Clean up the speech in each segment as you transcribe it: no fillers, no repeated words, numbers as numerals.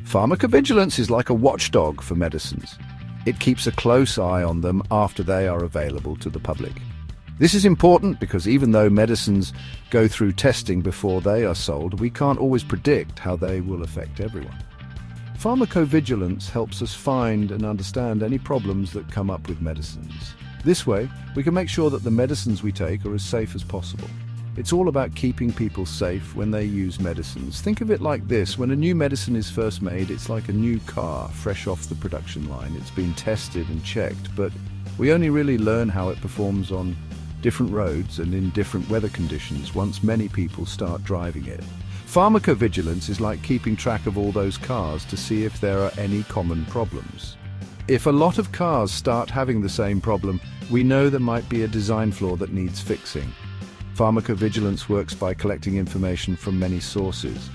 Pharmacovigilance is like a watchdog for medicines. It keeps a close eye on them after they are available to the public. This is important because even though medicines go through testing before they are sold, we can't always predict how they will affect everyone. Pharmacovigilance helps us find and understand any problems that come up with medicines. This way, we can make sure that the medicines we take are as safe as possible. It's all about keeping people safe when they use medicines. Think of it like this: when a new medicine is first made, it's like a new car, fresh off the production line. It's been tested and checked, but we only really learn how it performs on different roads and in different weather conditions once many people start driving it. Pharmacovigilance is like keeping track of all those cars to see if there are any common problems. If a lot of cars start having the same problem, we know there might be a design flaw that needs fixing. Pharmacovigilance works by collecting information from many sources.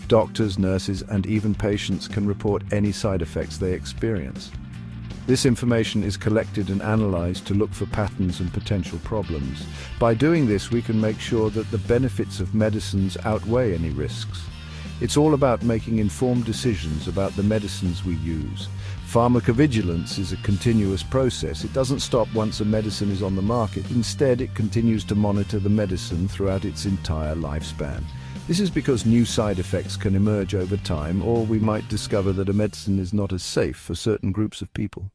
Doctors, nurses, and even patients can report any side effects they experience. This information is collected and analyzed to look for patterns and potential problems. By doing this, we can make sure that the benefits of medicines outweigh any risks. It's all about making informed decisions about the medicines we use. Pharmacovigilance is a continuous process. It doesn't stop once a medicine is on the market. Instead, it continues to monitor the medicine throughout its entire lifespan. This is because new side effects can emerge over time, or we might discover that a medicine is not as safe for certain groups of people.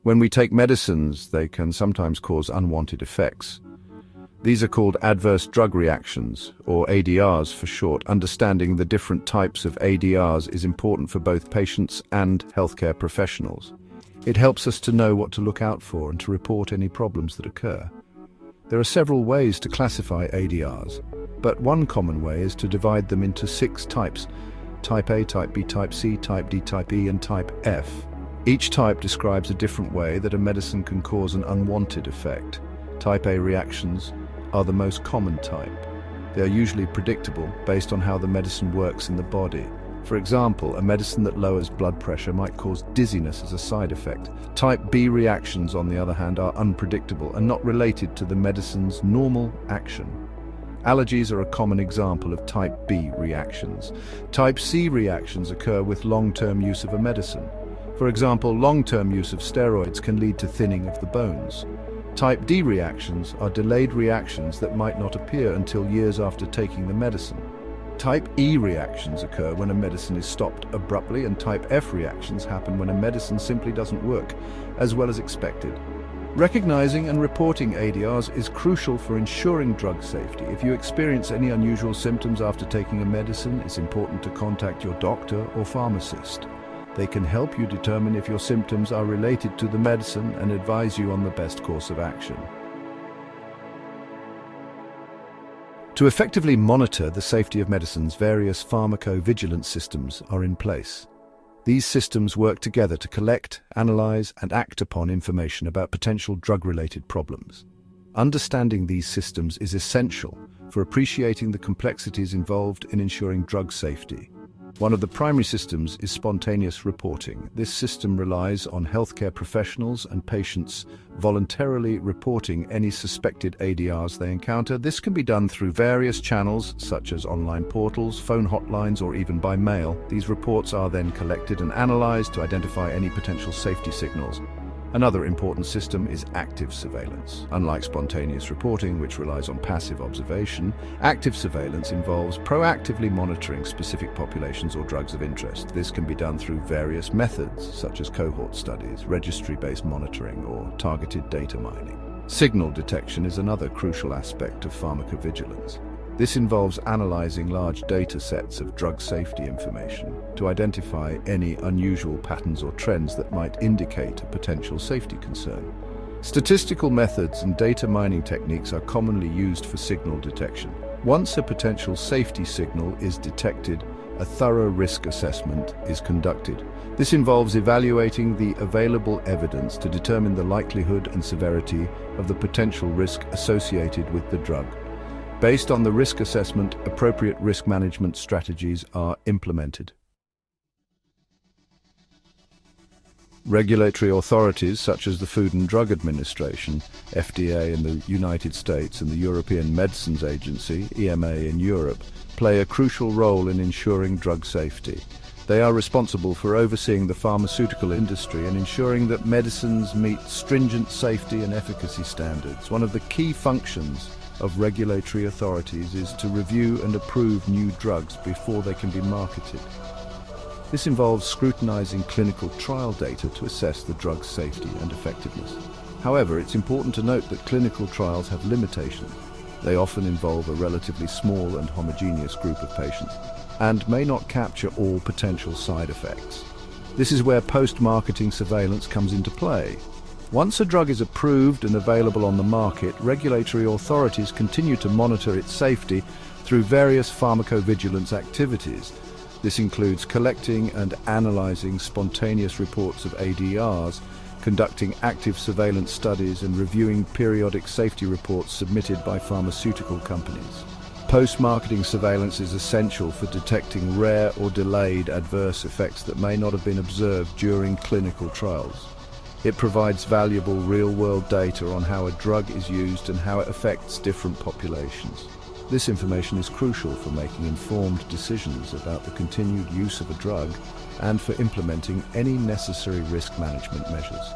When we take medicines, they can sometimes cause unwanted effects. These are called adverse drug reactions, or ADRs for short. Understanding the different types of ADRs is important for both patients and healthcare professionals. It helps us to know what to look out for and to report any problems that occur. There are several ways to classify ADRs, but one common way is to divide them into 6 types: Type A, Type B, Type C, Type D, Type E, and Type F. Each type describes a different way that a medicine can cause an unwanted effect. Type A reactions are the most common type. They are usually predictable based on how the medicine works in the body. For example, a medicine that lowers blood pressure might cause dizziness as a side effect. Type B reactions, on the other hand, are unpredictable and not related to the medicine's normal action. Allergies are a common example of Type B reactions. Type C reactions occur with long-term use of a medicine. For example, long-term use of steroids can lead to thinning of the bones. Type D reactions are delayed reactions that might not appear until years after taking the medicine. Type E reactions occur when a medicine is stopped abruptly, and Type F reactions happen when a medicine simply doesn't work as well as expected. Recognizing and reporting ADRs is crucial for ensuring drug safety. If you experience any unusual symptoms after taking a medicine, it's important to contact your doctor or pharmacist. They can help you determine if your symptoms are related to the medicine and advise you on the best course of action. To effectively monitor the safety of medicines, various pharmacovigilance systems are in place. These systems work together to collect, analyze, and act upon information about potential drug-related problems. Understanding these systems is essential for appreciating the complexities involved in ensuring drug safety. One of the primary systems is spontaneous reporting. This system relies on healthcare professionals and patients voluntarily reporting any suspected ADRs they encounter. This can be done through various channels, such as online portals, phone hotlines, or even by mail. These reports are then collected and analyzed to identify any potential safety signals. Another important system is active surveillance. Unlike spontaneous reporting, which relies on passive observation, active surveillance involves proactively monitoring specific populations or drugs of interest. This can be done through various methods, such as cohort studies, registry-based monitoring, or targeted data mining. Signal detection is another crucial aspect of pharmacovigilance. This involves analyzing large data sets of drug safety information to identify any unusual patterns or trends that might indicate a potential safety concern. Statistical methods and data mining techniques are commonly used for signal detection. Once a potential safety signal is detected, a thorough risk assessment is conducted. This involves evaluating the available evidence to determine the likelihood and severity of the potential risk associated with the drug. Based on the risk assessment, appropriate risk management strategies are implemented. Regulatory authorities such as the Food and Drug Administration, FDA in the United States, and the European Medicines Agency, EMA in Europe, play a crucial role in ensuring drug safety. They are responsible for overseeing the pharmaceutical industry and ensuring that medicines meet stringent safety and efficacy standards. One of the key functions of regulatory authorities is to review and approve new drugs before they can be marketed. This involves scrutinizing clinical trial data to assess the drug's safety and effectiveness. However, it's important to note that clinical trials have limitations. They often involve a relatively small and homogeneous group of patients and may not capture all potential side effects. This is where post-marketing surveillance comes into play. Once a drug is approved and available on the market, regulatory authorities continue to monitor its safety through various pharmacovigilance activities. This includes collecting and analyzing spontaneous reports of ADRs, conducting active surveillance studies, and reviewing periodic safety reports submitted by pharmaceutical companies. Post-marketing surveillance is essential for detecting rare or delayed adverse effects that may not have been observed during clinical trials. It provides valuable real-world data on how a drug is used and how it affects different populations. This information is crucial for making informed decisions about the continued use of a drug and for implementing any necessary risk management measures.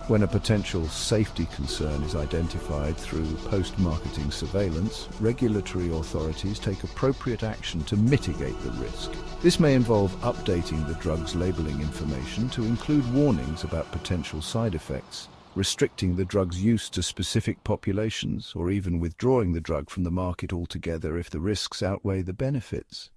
When a potential safety concern is identified through post-marketing surveillance, regulatory authorities take appropriate action to mitigate the risk. This may involve updating the drug's labeling information to include warnings about potential side effects, restricting the drug's use to specific populations, or even withdrawing the drug from the market altogether if the risks outweigh the benefits.